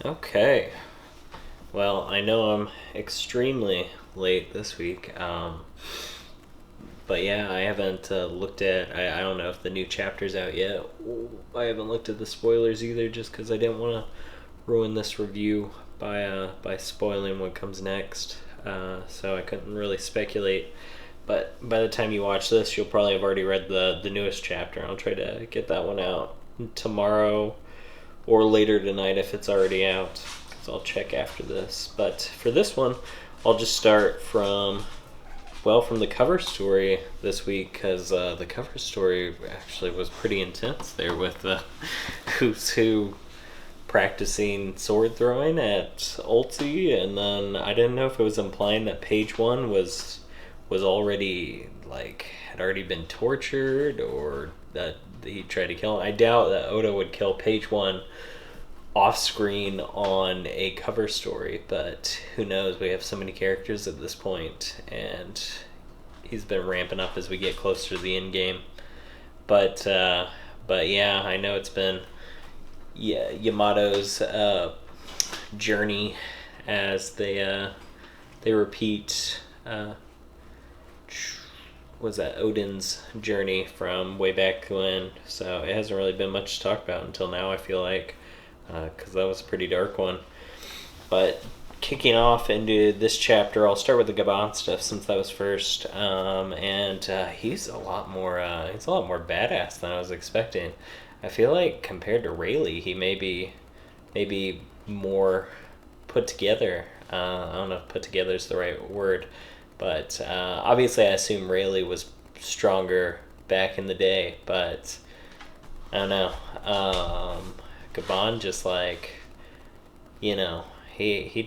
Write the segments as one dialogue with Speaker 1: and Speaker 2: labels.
Speaker 1: Okay. Well, I know I'm extremely late this week, but yeah, I haven't looked at. I don't know if the new chapter's out yet. I haven't looked at the spoilers either, just because I didn't want to ruin this review by spoiling what comes next. So I couldn't really speculate. But by the time you watch this, you'll probably have already read the newest chapter. I'll try to get that one out tomorrow or later tonight if it's already out. So I'll check after this. But for this one, I'll just start from the cover story this week, because the cover story actually was pretty intense there with who's who practicing sword throwing at Ulti, and then I didn't know if it was implying that page one was already had already been tortured, or that he tried to kill him. I doubt that Oda would kill page one off screen on a cover story, but who knows? We have so many characters at this point, and he's been ramping up as we get closer to the end game. But yeah, I know it's been Yamato's journey as they repeat. Was that Odin's journey from way back when? So it hasn't really been much to talk about until now, I feel like, because that was a pretty dark one. But kicking off into this chapter, I'll start with the Gabon stuff since that was first. And he's a lot more badass than I was expecting. I feel like compared to Rayleigh, he may be more put together. I don't know if put together is the right word, but obviously I assume Rayleigh was stronger back in the day, but I don't know. Gabon just he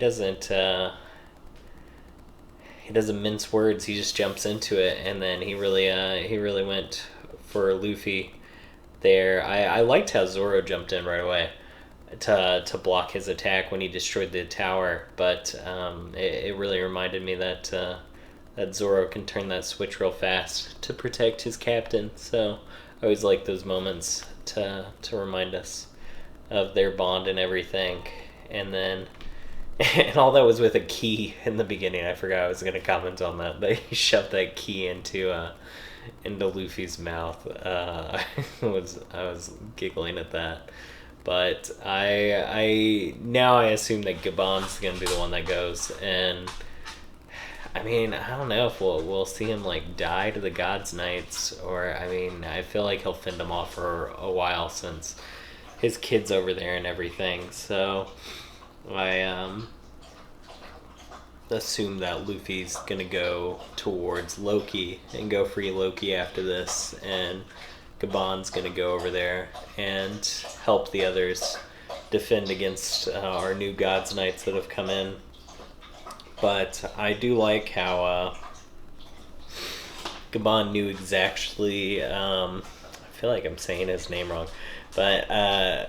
Speaker 1: doesn't mince words. He just jumps into it, and then he really went for Luffy there. I liked how Zoro jumped in right away to block his attack when he destroyed the tower, but it really reminded me that Zoro can turn that switch real fast to protect his captain. So I always like those moments to remind us of their bond and everything. And then and all that was with a key in the beginning. I forgot I was going to comment on that. They shoved that key into Luffy's mouth. I was giggling at that. But I now I assume that Gabon's gonna be the one that goes, and I mean, I don't know if we'll see him die to the Gods Knights, or I mean, I feel like he'll fend them off for a while since his kid's over there and everything. So I assume that Luffy's gonna go towards Loki and go free Loki after this, and Gabon's gonna go over there and help the others defend against our new Gods Knights that have come in. But I do like how Gabon knew exactly. I feel like I'm saying his name wrong, but I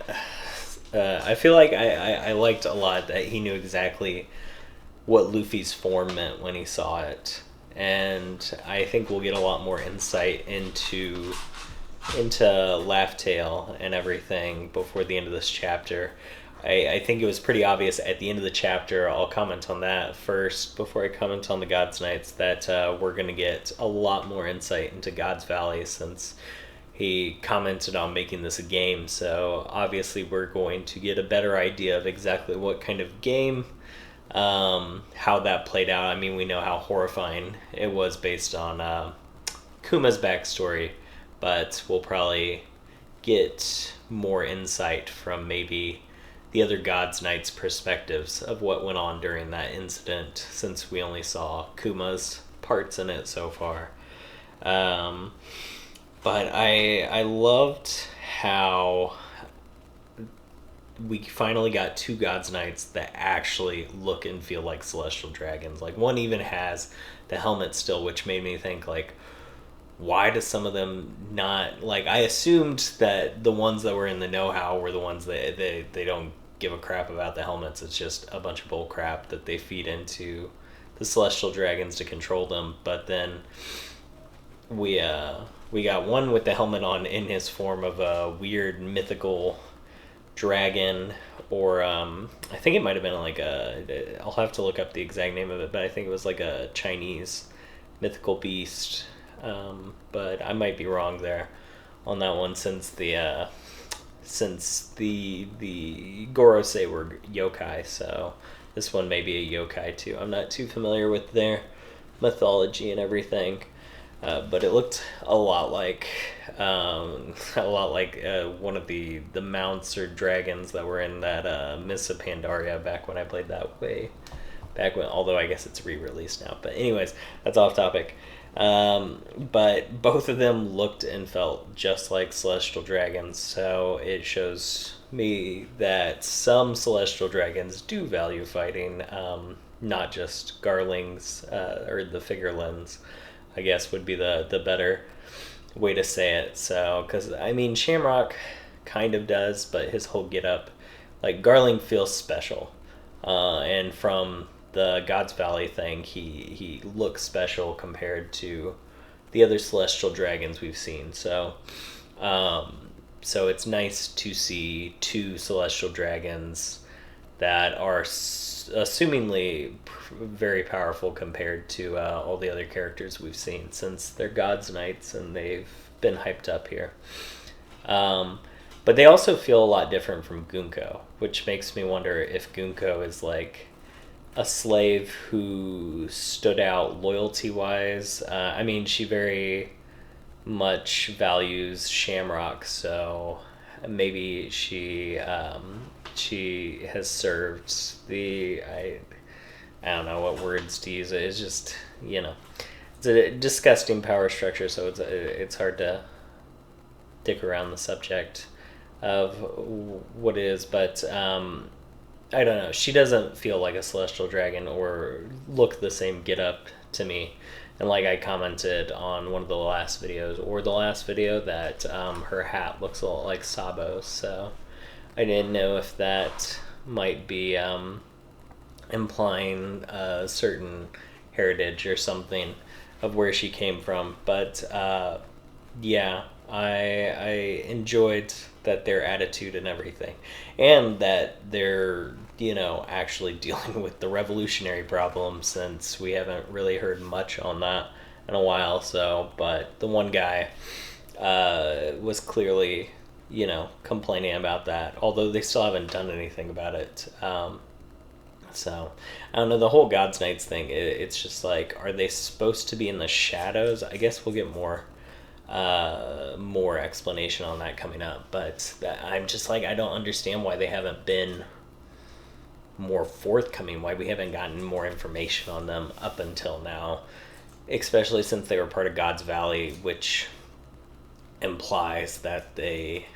Speaker 1: feel like I liked a lot that he knew exactly what Luffy's form meant when he saw it, and I think we'll get a lot more insight into Laugh Tale and everything before the end of this chapter. I think it was pretty obvious at the end of the chapter. I'll comment on that first before I comment on the Gods Knights, that we're going to get a lot more insight into God's Valley, since he commented on making this a game. So obviously we're going to get a better idea of exactly what kind of game, how that played out. I mean, we know how horrifying it was based on Kuma's backstory, but we'll probably get more insight from maybe the other Gods Knights' perspectives of what went on during that incident, since we only saw Kuma's parts in it so far. But I loved how we finally got two Gods Knights that actually look and feel like celestial dragons. One even has the helmet still, which made me think, why do some of them not, I assumed that the ones that were in the know-how were the ones that they don't give a crap about the helmets. It's just a bunch of bull crap that they feed into the celestial dragons to control them. But then we got one with the helmet on in his form of a weird mythical dragon, or I think it might have been like I'll have to look up the exact name of it, but I think it was like a Chinese mythical beast. But I might be wrong there on that one, since the Gorosei were yokai, so this one may be a yokai too. I'm not too familiar with their mythology and everything, but it looked a lot like one of the mounts or dragons that were in that Mists of Pandaria back when I played that way back when. Although I guess it's re-released now. But anyways, that's off topic. But both of them looked and felt just like celestial dragons, so it shows me that some celestial dragons do value fighting, not just Garlings, or the figurelins, I guess would be the better way to say it. So, because I mean, Shamrock kind of does, but his whole getup, like Garling feels special, and from the God's Valley thing, he looks special compared to the other celestial dragons we've seen. So, so it's nice to see two celestial dragons that are assumingly very powerful compared to all the other characters we've seen, since they're God's Knights and they've been hyped up here. But they also feel a lot different from Gunko, which makes me wonder if Gunko is like a slave who stood out loyalty-wise. I mean, she very much values Shamrock, so maybe she has served the... I don't know what words to use. It's just, it's a disgusting power structure, so it's hard to dick around the subject of what it is, but I don't know. She doesn't feel like a celestial dragon or look the same get up to me. And like I commented on one of the last videos, or the last video, that her hat looks a lot like Sabo's. So I didn't know if that might be implying a certain heritage or something of where she came from. But yeah, I enjoyed that their attitude and everything, and that they're actually dealing with the revolutionary problem, since we haven't really heard much on that in a while. So, but the one guy was clearly complaining about that, although they still haven't done anything about it. So I don't know, the whole God's Knights thing, it's just like, are they supposed to be in the shadows? I guess we'll get more explanation on that coming up, but I'm just like, I don't understand why they haven't been more forthcoming, why we haven't gotten more information on them up until now, especially since they were part of God's Valley, which implies that they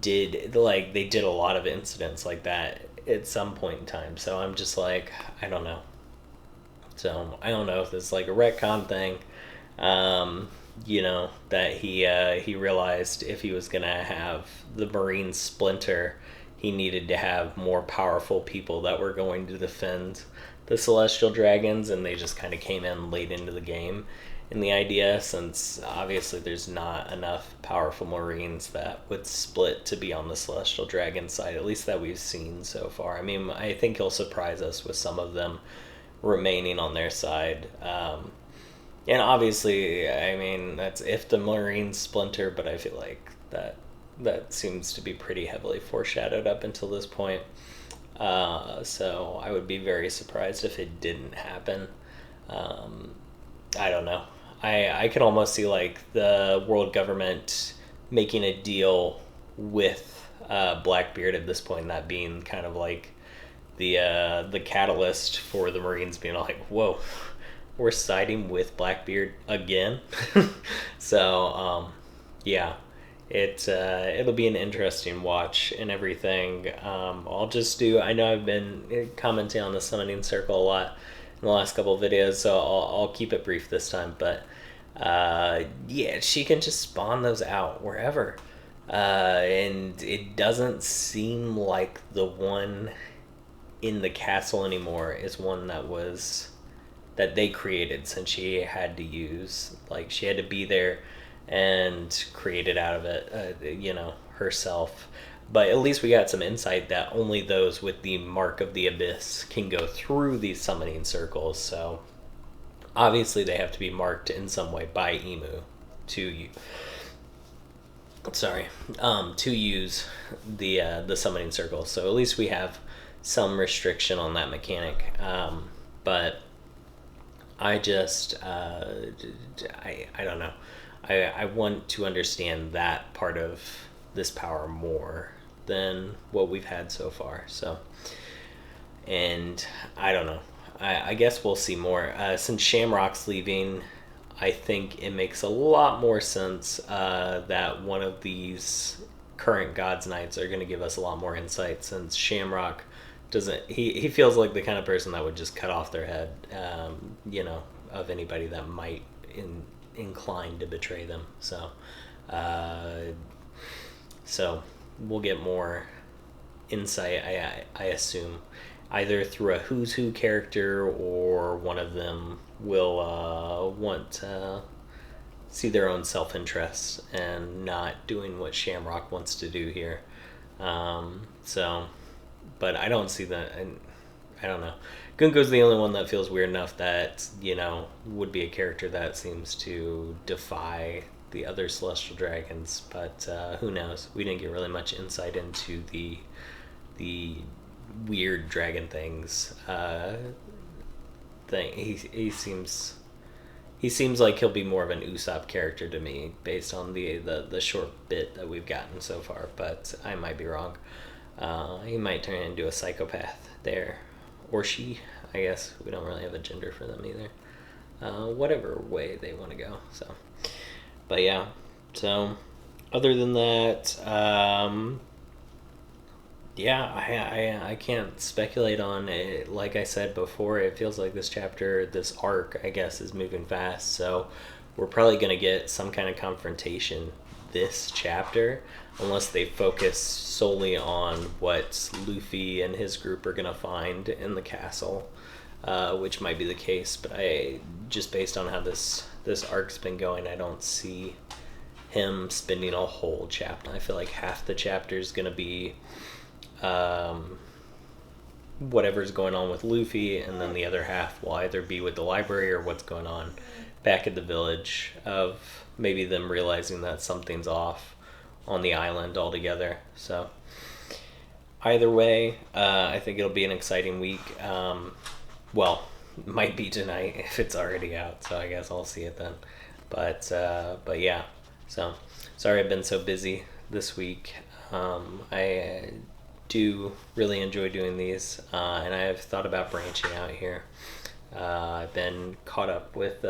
Speaker 1: did a lot of incidents like that at some point in time. So I'm just like, I don't know. So I don't know if this is like a retcon thing, that he realized if he was gonna have the Marine splinter, he needed to have more powerful people that were going to defend the celestial dragons, and they just kind of came in late into the game in the idea, since obviously there's not enough powerful Marines that would split to be on the celestial dragon side, at least that we've seen so far. I mean, I think he'll surprise us with some of them remaining on their side. And obviously, I mean, that's if the Marines splinter, but I feel like that seems to be pretty heavily foreshadowed up until this point. So I would be very surprised if it didn't happen. I don't know. I could almost see like the world government making a deal with Blackbeard at this point, and that being kind of like the catalyst for the Marines being like, whoa, we're siding with Blackbeard again. So yeah, it'll be an interesting watch and everything. I know I've been commenting on the Summoning Circle a lot in the last couple of videos, so I'll keep it brief this time, but yeah, she can just spawn those out wherever, and it doesn't seem like the one in the castle anymore is one that they created, since she had she had to be there and create it out of it, herself. But at least we got some insight that only those with the Mark of the Abyss can go through these summoning circles. So obviously they have to be marked in some way by Emu to you. Sorry, to use the summoning circle. So at least we have some restriction on that mechanic. But I just I don't know. I want to understand that part of this power more than what we've had so far. So, and I don't know. I guess we'll see more. Since Shamrock's leaving, I think it makes a lot more sense that one of these current God's Knights are going to give us a lot more insight, since Shamrock doesn't... He feels like the kind of person that would just cut off their head, of anybody that might incline to betray them. So, so we'll get more insight, I assume, either through a Who's Who character, or one of them will want to see their own self-interest and not doing what Shamrock wants to do here. But I don't see that. I don't know. Gunko's the only one that feels weird enough that, would be a character that seems to defy the other Celestial Dragons, but who knows? We didn't get really much insight into the weird dragon things thing. He seems like he'll be more of an Usopp character to me, based on the short bit that we've gotten so far, but I might be wrong. He might turn into a psychopath there, or she. I guess we don't really have a gender for them either. Whatever way they want to go. So, but yeah. So, other than that, I can't speculate on it. Like I said before, it feels like this arc, I guess, is moving fast. So, we're probably going to get some kind of confrontation this chapter, unless they focus solely on what Luffy and his group are going to find in the castle, which might be the case. But just based on how this arc's been going, I don't see him spending a whole chapter. I feel like half the chapter is going to be whatever's going on with Luffy, and then the other half will either be with the library or what's going on back at the village, of maybe them realizing that something's off on the island altogether. So either way, I think it'll be an exciting week. Well, might be tonight if it's already out, so I guess I'll see it then. But yeah, so sorry I've been so busy this week. I do really enjoy doing these, and I have thought about branching out here. I've been caught up with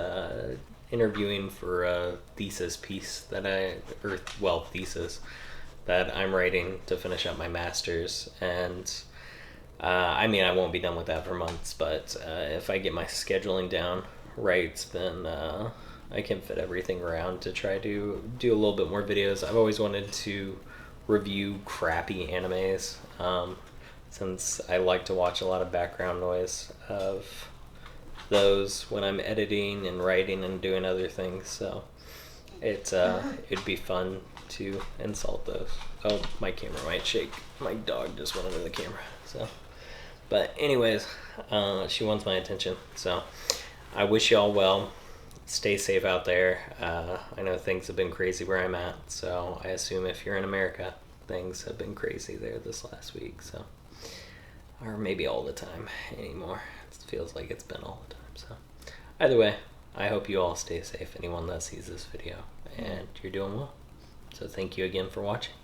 Speaker 1: interviewing for a thesis that I'm writing to finish up my master's, and I won't be done with that for months, but if I get my scheduling down right, then I can fit everything around to try to do a little bit more videos. I've always wanted to review crappy animes, since I like to watch a lot of background noise of those when I'm editing and writing and doing other things. So it'd be fun to insult those. Oh, my camera might shake. My dog just went under the camera. So, but anyways, she wants my attention. So I wish y'all well. Stay safe out there. I know things have been crazy where I'm at, so I assume if you're in America, things have been crazy there this last week. So, or maybe all the time anymore. It feels like it's been all the time. So either way, I hope you all stay safe, anyone that sees this video, and you're doing well. So thank you again for watching.